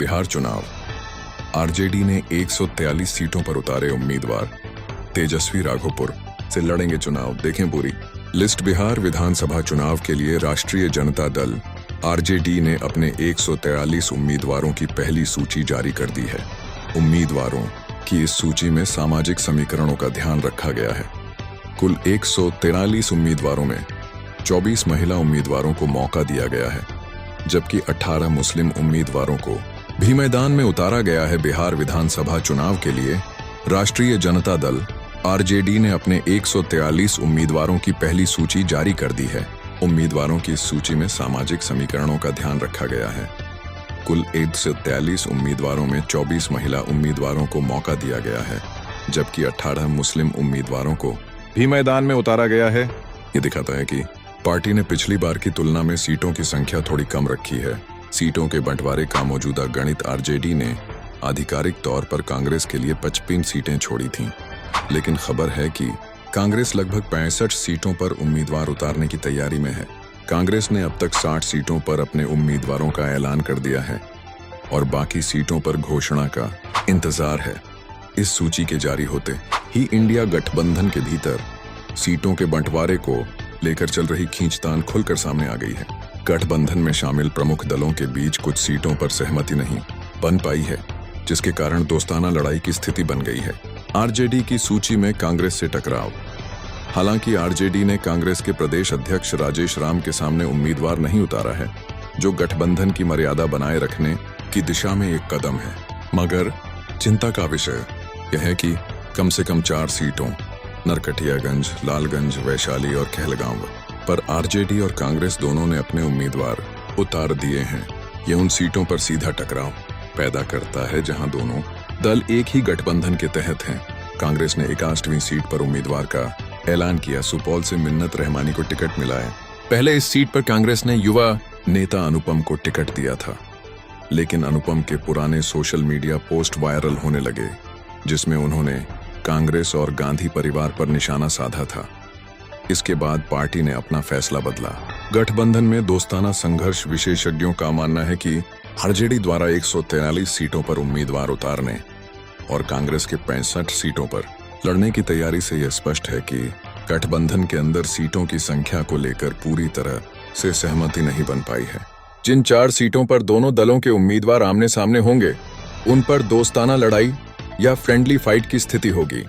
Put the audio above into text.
बिहार चुनाव। आरजेडी ने 143 सीटों पर उतारे उम्मीदवार। तेजस्वी राघोपुर से लड़ेंगे चुनाव, देखें पूरी लिस्ट। बिहार विधानसभा चुनाव के लिए राष्ट्रीय जनता दल आरजेडी ने अपने 143 उम्मीदवारों की पहली सूची जारी कर दी है। उम्मीदवारों की इस सूची में सामाजिक समीकरणों का ध्यान रखा गया है। कुल 143 उम्मीदवारों में 24 महिला उम्मीदवारों को मौका दिया गया है, जबकि 18 मुस्लिम उम्मीदवारों को भी मैदान में उतारा गया है। बिहार विधानसभा चुनाव के लिए राष्ट्रीय जनता दल आरजेडी ने अपने 143 उम्मीदवारों की पहली सूची जारी कर दी है। उम्मीदवारों की इस सूची में सामाजिक समीकरणों का ध्यान रखा गया है। कुल 143 उम्मीदवारों में 24 महिला उम्मीदवारों को मौका दिया गया है, जबकि 18 मुस्लिम उम्मीदवारों को भी मैदान में उतारा गया है। ये दिखाता है कि पार्टी ने पिछली बार की तुलना में सीटों की संख्या थोड़ी कम रखी है। सीटों के बंटवारे का मौजूदा गणित आरजेडी ने आधिकारिक तौर पर कांग्रेस के लिए 55 सीटें छोड़ी थीं, लेकिन खबर है कि कांग्रेस लगभग 65 सीटों पर उम्मीदवार उतारने की तैयारी में है। कांग्रेस ने अब तक 60 सीटों पर अपने उम्मीदवारों का ऐलान कर दिया है और बाकी सीटों पर घोषणा का इंतजार है। इस सूची के जारी होते ही इंडिया गठबंधन के भीतर सीटों के बंटवारे को लेकर चल रही खींचतान खुलकर सामने आ गई है। गठबंधन में शामिल प्रमुख दलों के बीच कुछ सीटों पर सहमति नहीं बन पाई है, जिसके कारण दोस्ताना लड़ाई की स्थिति बन गई है। आरजेडी की सूची में कांग्रेस से टकराव। हालांकि आरजेडी ने कांग्रेस के प्रदेश अध्यक्ष राजेश राम के सामने उम्मीदवार नहीं उतारा है, जो गठबंधन की मर्यादा बनाए रखने की दिशा में एक कदम है। मगर चिंता का विषय यह है कि कम से कम 4 सीटों नरकटियागंज, लालगंज, वैशाली और कहलगांव पर आरजेडी और कांग्रेस दोनों ने अपने उम्मीदवार उतार दिए हैं। ये उन सीटों पर सीधा टकराव पैदा करता है जहां दोनों दल एक ही गठबंधन के तहत हैं। कांग्रेस ने 61वीं सीट पर उम्मीदवार का ऐलान किया। सुपौल से मिन्नत रहमानी को टिकट मिला है। पहले इस सीट पर कांग्रेस ने युवा नेता अनुपम को टिकट दिया था, लेकिन अनुपम के पुराने सोशल मीडिया पोस्ट वायरल होने लगे, जिसमें उन्होंने कांग्रेस और गांधी परिवार पर निशाना साधा था। इसके बाद पार्टी ने अपना फैसला बदला। गठबंधन में दोस्ताना संघर्ष। विशेषज्ञों का मानना है कि आरजेडी द्वारा 143 सीटों पर उम्मीदवार उतारने और कांग्रेस के 65 सीटों पर लड़ने की तैयारी से यह स्पष्ट है कि गठबंधन के अंदर सीटों की संख्या को लेकर पूरी तरह से सहमति नहीं बन पाई है। जिन 4 सीटों पर दोनों दलों के उम्मीदवार आमने सामने होंगे, उन पर दोस्ताना लड़ाई या फ्रेंडली फाइट की स्थिति होगी।